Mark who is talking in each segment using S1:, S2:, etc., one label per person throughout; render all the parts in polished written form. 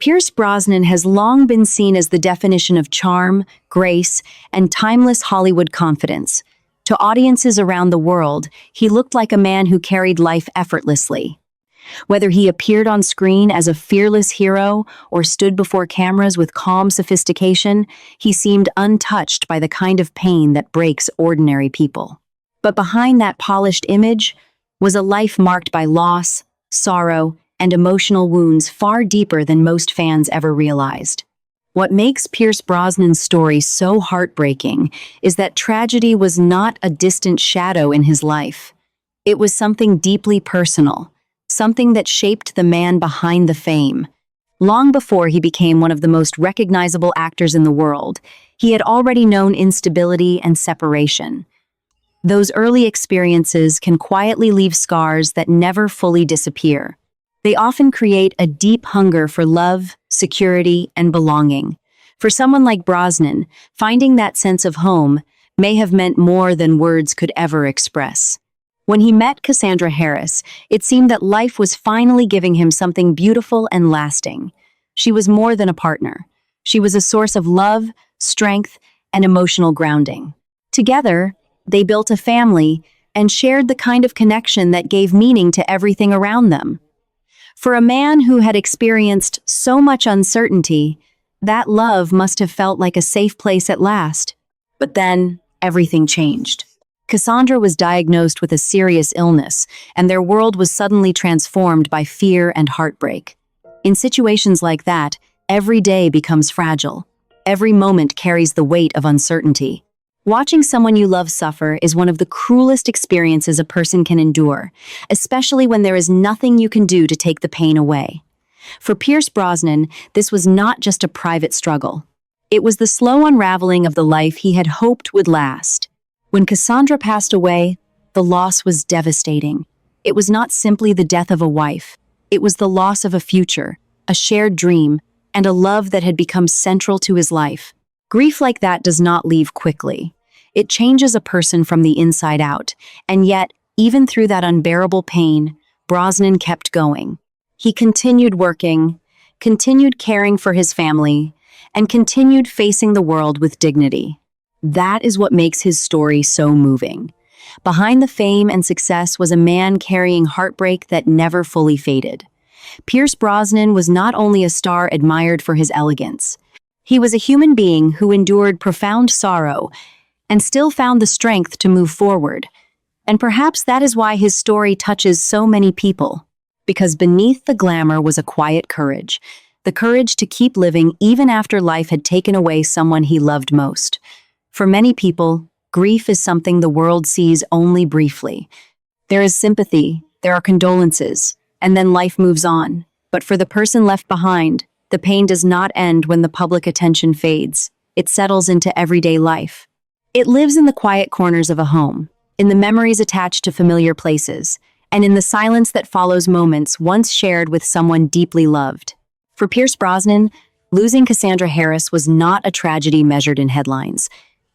S1: Pierce Brosnan has long been seen as the definition of charm, grace, and timeless Hollywood confidence. To audiences around the world, he looked like a man who carried life effortlessly. Whether he appeared on screen as a fearless hero or stood before cameras with calm sophistication, he seemed untouched by the kind of pain that breaks ordinary people. But behind that polished image was a life marked by loss, sorrow, and emotional wounds far deeper than most fans ever realized. What makes Pierce Brosnan's story so heartbreaking is that tragedy was not a distant shadow in his life. It was something deeply personal, something that shaped the man behind the fame. Long before he became one of the most recognizable actors in the world, he had already known instability and separation. Those early experiences can quietly leave scars that never fully disappear. They often create a deep hunger for love, security, and belonging. For someone like Brosnan, finding that sense of home may have meant more than words could ever express. When he met Cassandra Harris, it seemed that life was finally giving him something beautiful and lasting. She was more than a partner. She was a source of love, strength, and emotional grounding. Together, they built a family and shared the kind of connection that gave meaning to everything around them. For a man who had experienced so much uncertainty, that love must have felt like a safe place at last. But then, everything changed. Cassandra was diagnosed with a serious illness, and their world was suddenly transformed by fear and heartbreak. In situations like that, every day becomes fragile. Every moment carries the weight of uncertainty. Watching someone you love suffer is one of the cruelest experiences a person can endure, especially when there is nothing you can do to take the pain away. For Pierce Brosnan, this was not just a private struggle. It was the slow unraveling of the life he had hoped would last. When Cassandra passed away, the loss was devastating. It was not simply the death of a wife. It was the loss of a future, a shared dream, and a love that had become central to his life. Grief like that does not leave quickly. It changes a person from the inside out, and yet, even through that unbearable pain, Brosnan kept going. He continued working, continued caring for his family, and continued facing the world with dignity. That is what makes his story so moving. Behind the fame and success was a man carrying heartbreak that never fully faded. Pierce Brosnan was not only a star admired for his elegance. He was a human being who endured profound sorrow and still found the strength to move forward. And perhaps that is why his story touches so many people. Because beneath the glamour was a quiet courage, the courage to keep living even after life had taken away someone he loved most. For many people, grief is something the world sees only briefly. There is sympathy, there are condolences, and then life moves on. But for the person left behind, the pain does not end when the public attention fades. It settles into everyday life. It lives in the quiet corners of a home, in the memories attached to familiar places, and in the silence that follows moments once shared with someone deeply loved. For Pierce Brosnan, losing Cassandra Harris was not a tragedy measured in headlines.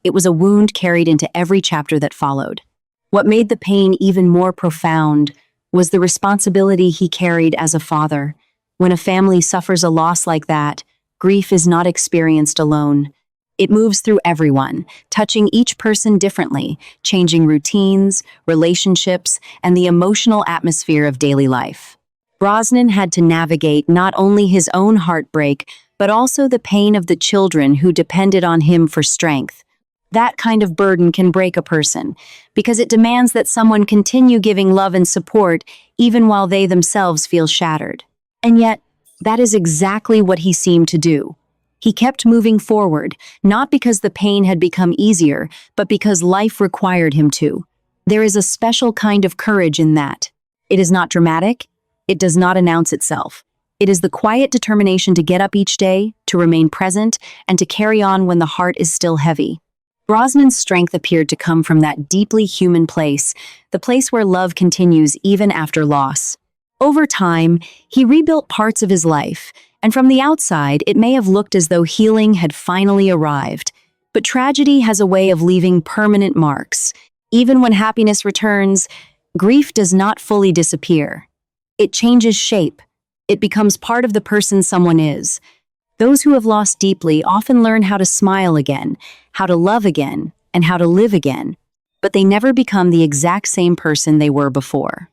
S1: It was a wound carried into every chapter that followed. What made the pain even more profound was the responsibility he carried as a father. When a family suffers a loss like that, grief is not experienced alone. It moves through everyone, touching each person differently, changing routines, relationships, and the emotional atmosphere of daily life. Brosnan had to navigate not only his own heartbreak, but also the pain of the children who depended on him for strength. That kind of burden can break a person, because it demands that someone continue giving love and support even while they themselves feel shattered. And yet, that is exactly what he seemed to do. He kept moving forward, not because the pain had become easier, but because life required him to. There is a special kind of courage in that. It is not dramatic. It does not announce itself. It is the quiet determination to get up each day, to remain present, and to carry on when the heart is still heavy. Brosnan's strength appeared to come from that deeply human place, the place where love continues even after loss. Over time, he rebuilt parts of his life, and from the outside, it may have looked as though healing had finally arrived. But tragedy has a way of leaving permanent marks. Even when happiness returns, grief does not fully disappear. It changes shape. It becomes part of the person someone is. Those who have lost deeply often learn how to smile again, how to love again, and how to live again, but they never become the exact same person they were before.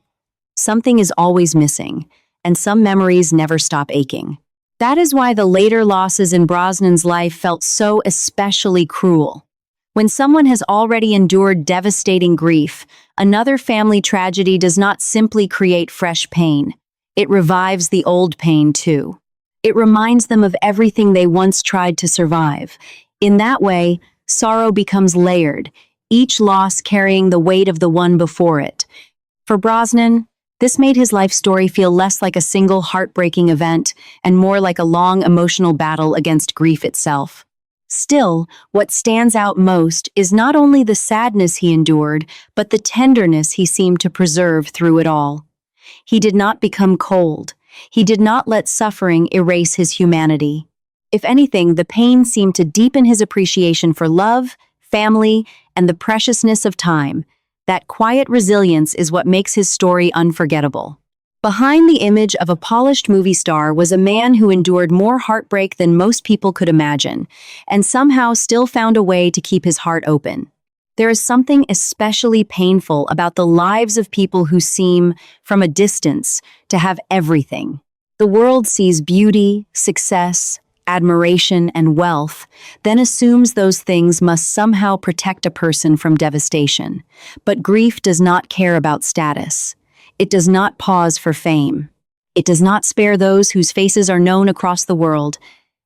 S1: Something is always missing, and some memories never stop aching. That is why the later losses in Brosnan's life felt so especially cruel. When someone has already endured devastating grief, another family tragedy does not simply create fresh pain. It revives the old pain too. It reminds them of everything they once tried to survive. In that way, sorrow becomes layered, each loss carrying the weight of the one before it. For Brosnan, this made his life story feel less like a single heartbreaking event and more like a long emotional battle against grief itself. Still, what stands out most is not only the sadness he endured, but the tenderness he seemed to preserve through it all. He did not become cold. He did not let suffering erase his humanity. If anything, the pain seemed to deepen his appreciation for love, family, and the preciousness of time. That quiet resilience is what makes his story unforgettable. Behind the image of a polished movie star was a man who endured more heartbreak than most people could imagine, and somehow still found a way to keep his heart open. There is something especially painful about the lives of people who seem, from a distance, to have everything. The world sees beauty, success, admiration, and wealth, then assumes those things must somehow protect a person from devastation. But grief does not care about status. It does not pause for fame. It does not spare those whose faces are known across the world.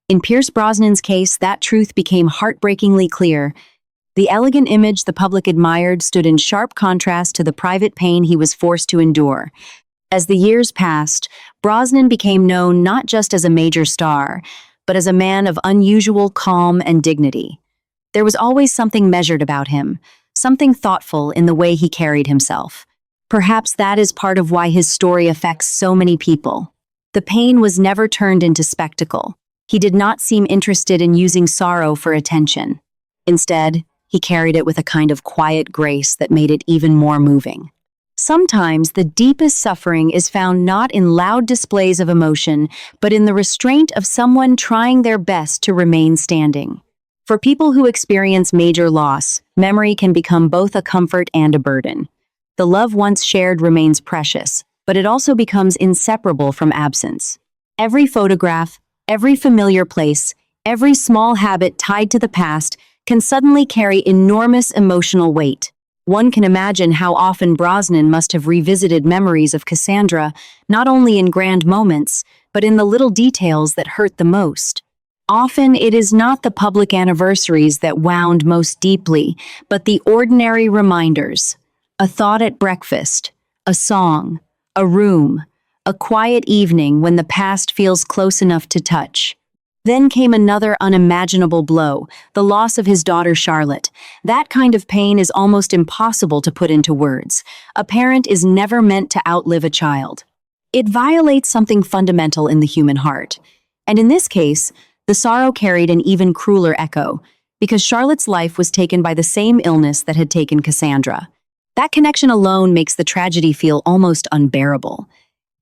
S1: In Pierce Brosnan's case, that truth became heartbreakingly clear. The elegant image the public admired stood in sharp contrast to the private pain he was forced to endure. As the years passed, Brosnan became known not just as a major star, but as a man of unusual calm and dignity. There was always something measured about him, something thoughtful in the way he carried himself. Perhaps that is part of why his story affects so many people. The pain was never turned into spectacle. He did not seem interested in using sorrow for attention. Instead, he carried it with a kind of quiet grace that made it even more moving. Sometimes the deepest suffering is found not in loud displays of emotion, but in the restraint of someone trying their best to remain standing. For people who experience major loss, memory can become both a comfort and a burden. The love once shared remains precious, but it also becomes inseparable from absence. Every photograph, every familiar place, every small habit tied to the past can suddenly carry enormous emotional weight. One can imagine how often Brosnan must have revisited memories of Cassandra, not only in grand moments, but in the little details that hurt the most. Often it is not the public anniversaries that wound most deeply, but the ordinary reminders. A thought at breakfast, a song, a room, a quiet evening when the past feels close enough to touch. Then came another unimaginable blow, the loss of his daughter Charlotte. That kind of pain is almost impossible to put into words. A parent is never meant to outlive a child. It violates something fundamental in the human heart. And in this case, the sorrow carried an even crueler echo, because Charlotte's life was taken by the same illness that had taken Cassandra. That connection alone makes the tragedy feel almost unbearable.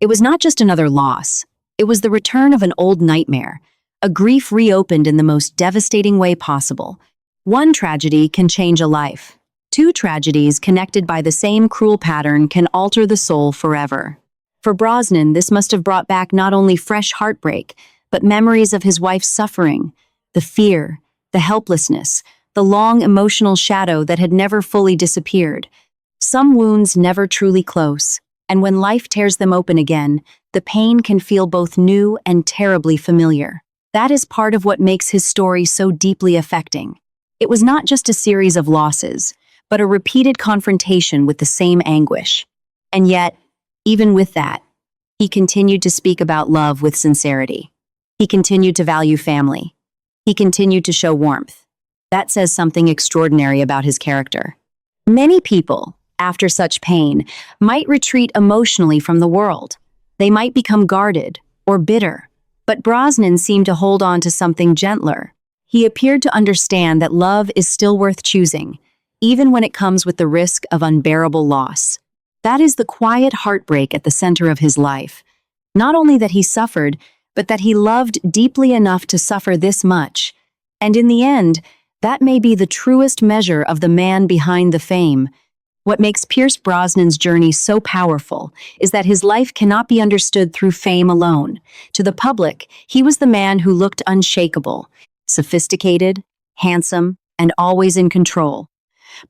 S1: It was not just another loss. It was the return of an old nightmare, a grief reopened in the most devastating way possible. One tragedy can change a life. Two tragedies connected by the same cruel pattern can alter the soul forever. For Brosnan, this must have brought back not only fresh heartbreak, but memories of his wife's suffering, the fear, the helplessness, the long emotional shadow that had never fully disappeared. Some wounds never truly close, and when life tears them open again, the pain can feel both new and terribly familiar. That is part of what makes his story so deeply affecting. It was not just a series of losses, but a repeated confrontation with the same anguish. And yet, even with that, he continued to speak about love with sincerity. He continued to value family. He continued to show warmth. That says something extraordinary about his character. Many people, after such pain, might retreat emotionally from the world. They might become guarded or bitter. But Brosnan seemed to hold on to something gentler. He appeared to understand that love is still worth choosing, even when it comes with the risk of unbearable loss. That is the quiet heartbreak at the center of his life. Not only that he suffered, but that he loved deeply enough to suffer this much. And in the end, that may be the truest measure of the man behind the fame. What makes Pierce Brosnan's journey so powerful is that his life cannot be understood through fame alone. To the public, he was the man who looked unshakable, sophisticated, handsome, and always in control.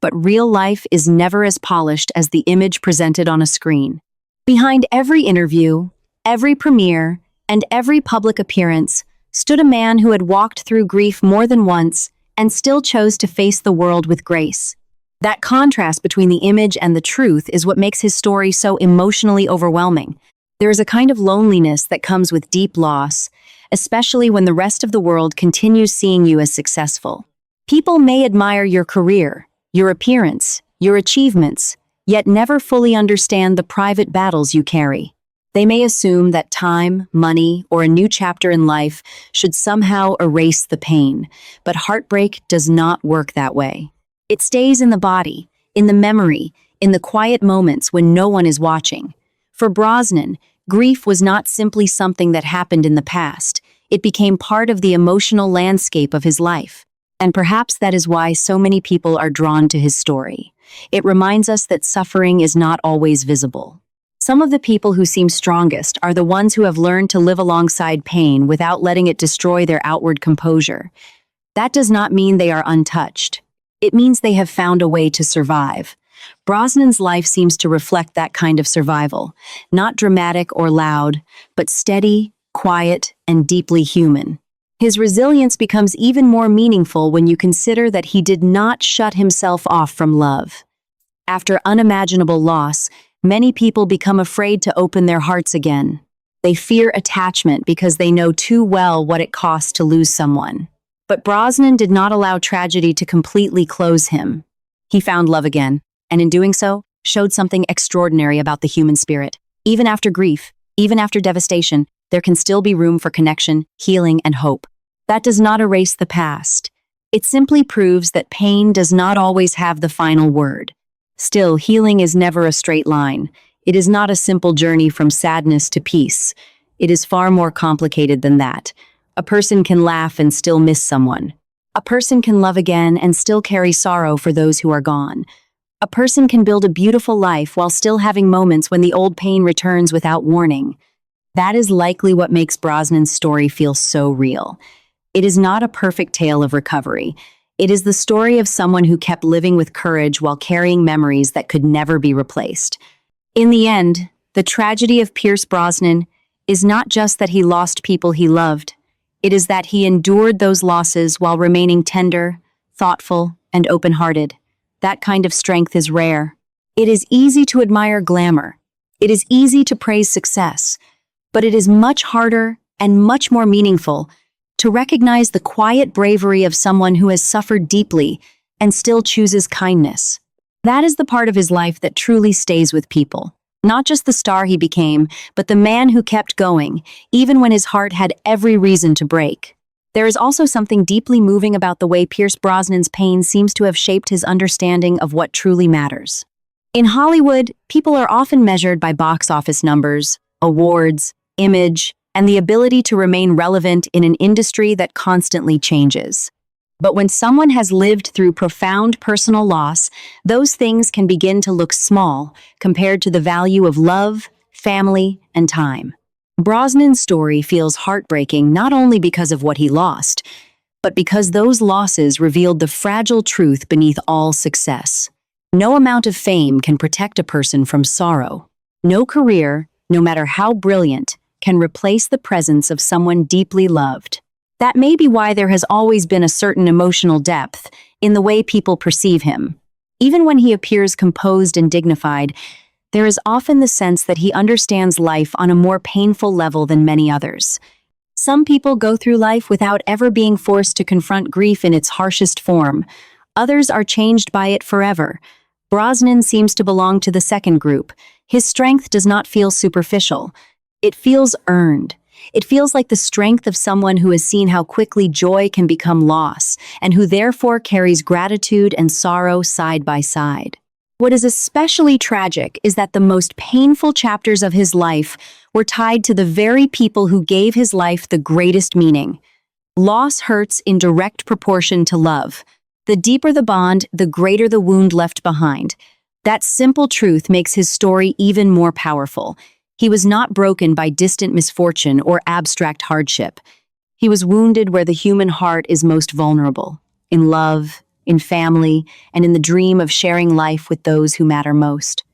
S1: But real life is never as polished as the image presented on a screen. Behind every interview, every premiere, and every public appearance stood a man who had walked through grief more than once and still chose to face the world with grace. That contrast between the image and the truth is what makes his story so emotionally overwhelming. There is a kind of loneliness that comes with deep loss, especially when the rest of the world continues seeing you as successful. People may admire your career, your appearance, your achievements, yet never fully understand the private battles you carry. They may assume that time, money, or a new chapter in life should somehow erase the pain, but heartbreak does not work that way. It stays in the body, in the memory, in the quiet moments when no one is watching. For Brosnan, grief was not simply something that happened in the past. It became part of the emotional landscape of his life. And perhaps that is why so many people are drawn to his story. It reminds us that suffering is not always visible. Some of the people who seem strongest are the ones who have learned to live alongside pain without letting it destroy their outward composure. That does not mean they are untouched. It means they have found a way to survive. Brosnan's life seems to reflect that kind of survival, not dramatic or loud, but steady, quiet, and deeply human. His resilience becomes even more meaningful when you consider that he did not shut himself off from love. After unimaginable loss, many people become afraid to open their hearts again. They fear attachment because they know too well what it costs to lose someone. But Brosnan did not allow tragedy to completely close him. He found love again, and in doing so, showed something extraordinary about the human spirit. Even after grief, even after devastation, there can still be room for connection, healing, and hope. That does not erase the past. It simply proves that pain does not always have the final word. Still, healing is never a straight line. It is not a simple journey from sadness to peace. It is far more complicated than that. A person can laugh and still miss someone. A person can love again and still carry sorrow for those who are gone. A person can build a beautiful life while still having moments when the old pain returns without warning. That is likely what makes Brosnan's story feel so real. It is not a perfect tale of recovery. It is the story of someone who kept living with courage while carrying memories that could never be replaced. In the end, the tragedy of Pierce Brosnan is not just that he lost people he loved. It is that he endured those losses while remaining tender, thoughtful, and open-hearted. That kind of strength is rare. It is easy to admire glamour. It is easy to praise success. But it is much harder and much more meaningful to recognize the quiet bravery of someone who has suffered deeply and still chooses kindness. That is the part of his life that truly stays with people. Not just the star he became, but the man who kept going, even when his heart had every reason to break. There is also something deeply moving about the way Pierce Brosnan's pain seems to have shaped his understanding of what truly matters. In Hollywood, people are often measured by box office numbers, awards, image, and the ability to remain relevant in an industry that constantly changes. But when someone has lived through profound personal loss, those things can begin to look small compared to the value of love, family, and time. Brosnan's story feels heartbreaking not only because of what he lost, but because those losses revealed the fragile truth beneath all success. No amount of fame can protect a person from sorrow. No career, no matter how brilliant, can replace the presence of someone deeply loved. That may be why there has always been a certain emotional depth in the way people perceive him. Even when he appears composed and dignified, there is often the sense that he understands life on a more painful level than many others. Some people go through life without ever being forced to confront grief in its harshest form. Others are changed by it forever. Brosnan seems to belong to the second group. His strength does not feel superficial. It feels earned. It feels like the strength of someone who has seen how quickly joy can become loss, and who therefore carries gratitude and sorrow side by side. What is especially tragic is that the most painful chapters of his life were tied to the very people who gave his life the greatest meaning. Loss hurts in direct proportion to love. The deeper the bond, the greater the wound left behind. That simple truth makes his story even more powerful. He was not broken by distant misfortune or abstract hardship. He was wounded where the human heart is most vulnerable, in love, in family, and in the dream of sharing life with those who matter most.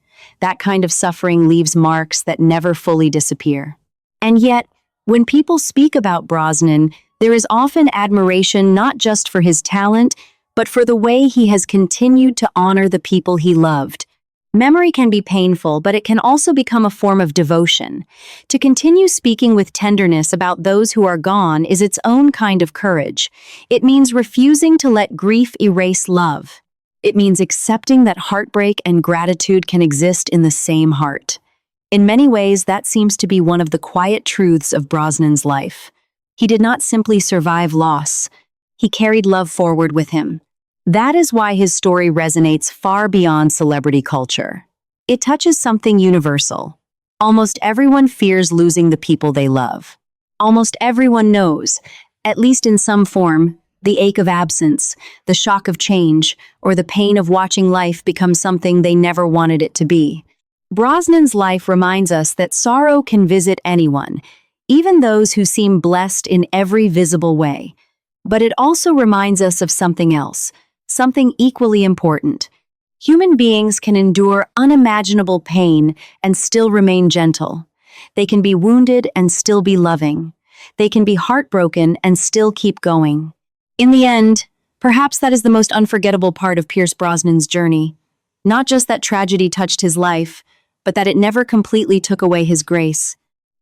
S1: That kind of suffering leaves marks that never fully disappear. And yet, when people speak about Brosnan, there is often admiration not just for his talent, but for the way he has continued to honor the people he loved. Memory can be painful, but it can also become a form of devotion. To continue speaking with tenderness about those who are gone is its own kind of courage. It means refusing to let grief erase love. It means accepting that heartbreak and gratitude can exist in the same heart. In many ways, that seems to be one of the quiet truths of Brosnan's life. He did not simply survive loss. He carried love forward with him. That is why his story resonates far beyond celebrity culture. It touches something universal. Almost everyone fears losing the people they love. Almost everyone knows, at least in some form, the ache of absence, the shock of change, or the pain of watching life become something they never wanted it to be. Brosnan's life reminds us that sorrow can visit anyone, even those who seem blessed in every visible way. But it also reminds us of something else, something equally important. Human beings can endure unimaginable pain and still remain gentle. They can be wounded and still be loving. They can be heartbroken and still keep going. In the end, perhaps that is the most unforgettable part of Pierce Brosnan's journey. Not just that tragedy touched his life, but that it never completely took away his grace.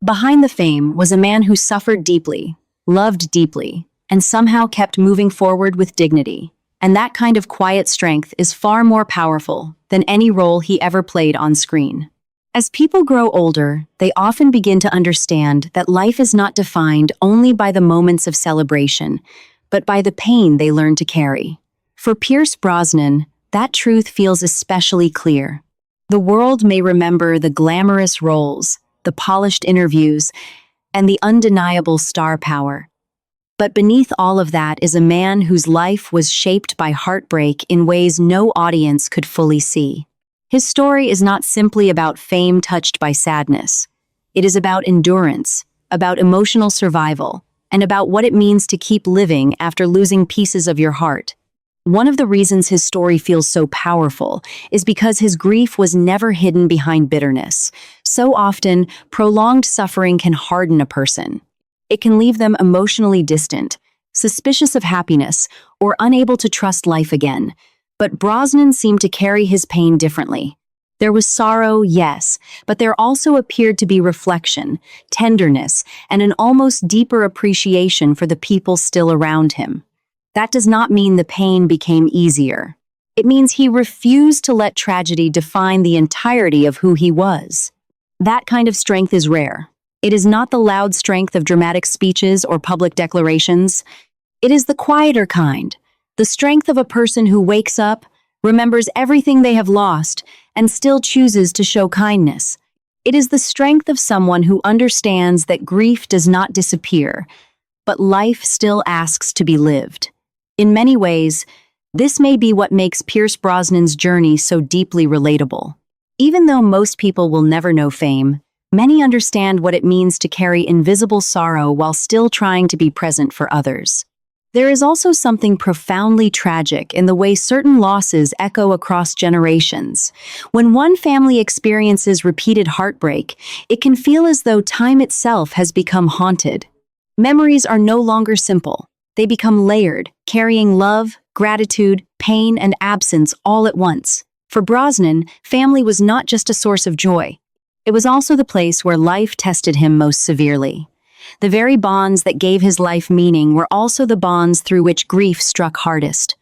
S1: Behind the fame was a man who suffered deeply, loved deeply, and somehow kept moving forward with dignity. And that kind of quiet strength is far more powerful than any role he ever played on screen. As people grow older, they often begin to understand that life is not defined only by the moments of celebration, but by the pain they learn to carry. For Pierce Brosnan, that truth feels especially clear. The world may remember the glamorous roles, the polished interviews, and the undeniable star power. But beneath all of that is a man whose life was shaped by heartbreak in ways no audience could fully see. His story is not simply about fame touched by sadness. It is about endurance, about emotional survival, and about what it means to keep living after losing pieces of your heart. One of the reasons his story feels so powerful is because his grief was never hidden behind bitterness. So often, prolonged suffering can harden a person. It can leave them emotionally distant, suspicious of happiness, or unable to trust life again. But Brosnan seemed to carry his pain differently. There was sorrow, yes, but there also appeared to be reflection, tenderness, and an almost deeper appreciation for the people still around him. That does not mean the pain became easier. It means he refused to let tragedy define the entirety of who he was. That kind of strength is rare. It is not the loud strength of dramatic speeches or public declarations. It is the quieter kind, the strength of a person who wakes up, remembers everything they have lost, and still chooses to show kindness. It is the strength of someone who understands that grief does not disappear, but life still asks to be lived. In many ways, this may be what makes Pierce Brosnan's journey so deeply relatable. Even though most people will never know fame, many understand what it means to carry invisible sorrow while still trying to be present for others. There is also something profoundly tragic in the way certain losses echo across generations. When one family experiences repeated heartbreak, it can feel as though time itself has become haunted. Memories are no longer simple. They become layered, carrying love, gratitude, pain, and absence all at once. For Brosnan, family was not just a source of joy. It was also the place where life tested him most severely. The very bonds that gave his life meaning were also the bonds through which grief struck hardest.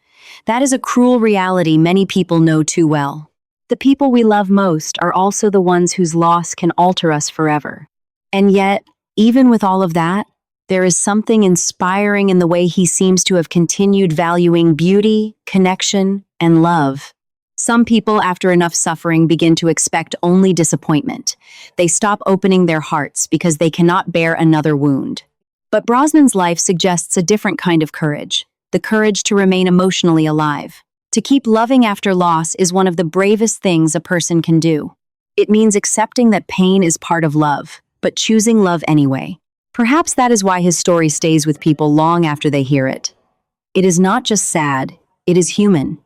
S1: That is a cruel reality many people know too well. The people we love most are also the ones whose loss can alter us forever. And yet, even with all of that, there is something inspiring in the way he seems to have continued valuing beauty, connection, and love. Some people, after enough suffering, begin to expect only disappointment. They stop opening their hearts because they cannot bear another wound. But Brosnan's life suggests a different kind of courage, the courage to remain emotionally alive. To keep loving after loss is one of the bravest things a person can do. It means accepting that pain is part of love, but choosing love anyway. Perhaps that is why his story stays with people long after they hear it. It is not just sad, it is human.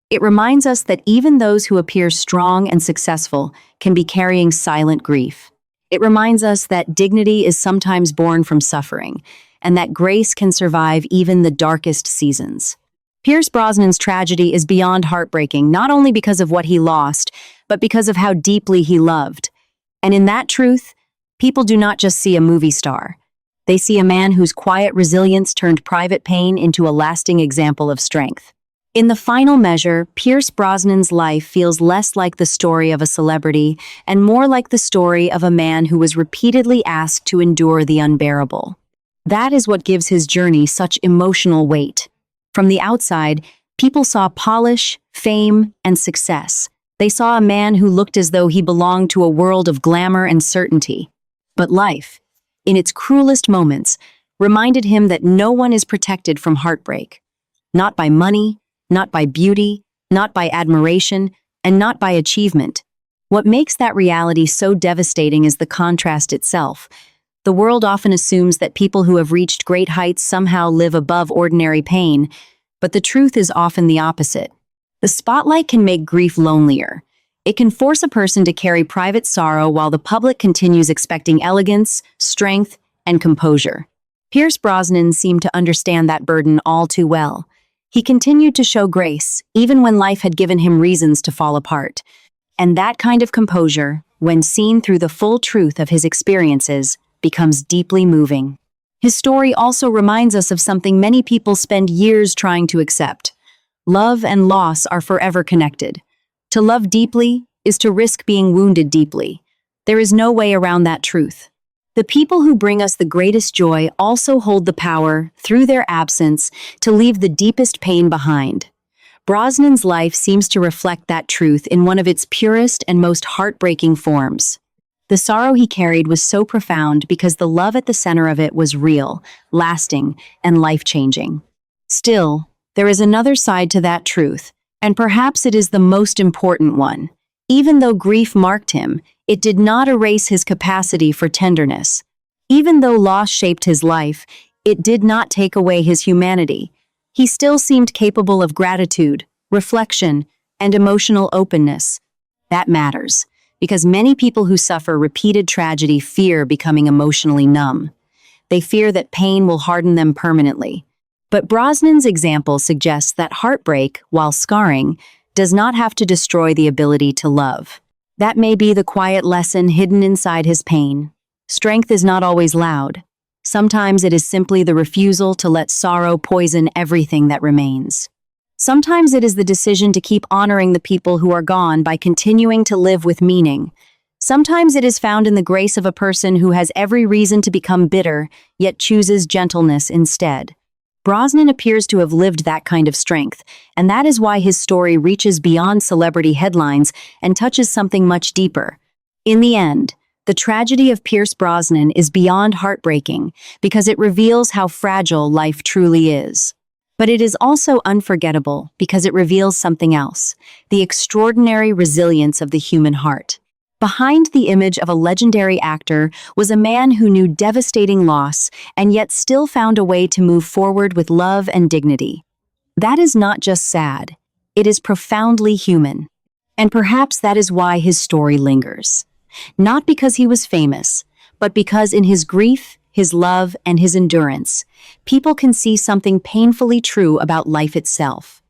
S1: It reminds us that even those who appear strong and successful can be carrying silent grief. It reminds us that dignity is sometimes born from suffering, and that grace can survive even the darkest seasons. Pierce Brosnan's tragedy is beyond heartbreaking, not only because of what he lost, but because of how deeply he loved. And in that truth, people do not just see a movie star. They see a man whose quiet resilience turned private pain into a lasting example of strength. In the final measure, Pierce Brosnan's life feels less like the story of a celebrity and more like the story of a man who was repeatedly asked to endure the unbearable. That is what gives his journey such emotional weight. From the outside, people saw polish, fame, and success. They saw a man who looked as though he belonged to a world of glamour and certainty. But life, in its cruelest moments, reminded him that no one is protected from heartbreak. Not by money, not by beauty, not by admiration, and not by achievement. What makes that reality so devastating is the contrast itself. The world often assumes that people who have reached great heights somehow live above ordinary pain, but the truth is often the opposite. The spotlight can make grief lonelier. It can force a person to carry private sorrow while the public continues expecting elegance, strength, and composure. Pierce Brosnan seemed to understand that burden all too well. He continued to show grace, even when life had given him reasons to fall apart. And that kind of composure, when seen through the full truth of his experiences, becomes deeply moving. His story also reminds us of something many people spend years trying to accept. Love and loss are forever connected. To love deeply is to risk being wounded deeply. There is no way around that truth. The people who bring us the greatest joy also hold the power, through their absence, to leave the deepest pain behind. Brosnan's life seems to reflect that truth in one of its purest and most heartbreaking forms. The sorrow he carried was so profound because the love at the center of it was real, lasting, and life-changing. Still, there is another side to that truth, and perhaps it is the most important one. Even though grief marked him, it did not erase his capacity for tenderness. Even though loss shaped his life, it did not take away his humanity. He still seemed capable of gratitude, reflection, and emotional openness. That matters, because many people who suffer repeated tragedy fear becoming emotionally numb. They fear that pain will harden them permanently. But Brosnan's example suggests that heartbreak, while scarring, does not have to destroy the ability to love. That may be the quiet lesson hidden inside his pain. Strength is not always loud. Sometimes it is simply the refusal to let sorrow poison everything that remains. Sometimes it is the decision to keep honoring the people who are gone by continuing to live with meaning. Sometimes it is found in the grace of a person who has every reason to become bitter, yet chooses gentleness instead. Brosnan appears to have lived that kind of strength, and that is why his story reaches beyond celebrity headlines and touches something much deeper. In the end, the tragedy of Pierce Brosnan is beyond heartbreaking because it reveals how fragile life truly is. But it is also unforgettable because it reveals something else, the extraordinary resilience of the human heart. Behind the image of a legendary actor was a man who knew devastating loss and yet still found a way to move forward with love and dignity. That is not just sad, it is profoundly human. And perhaps that is why his story lingers. Not because he was famous, but because in his grief, his love, and his endurance, people can see something painfully true about life itself.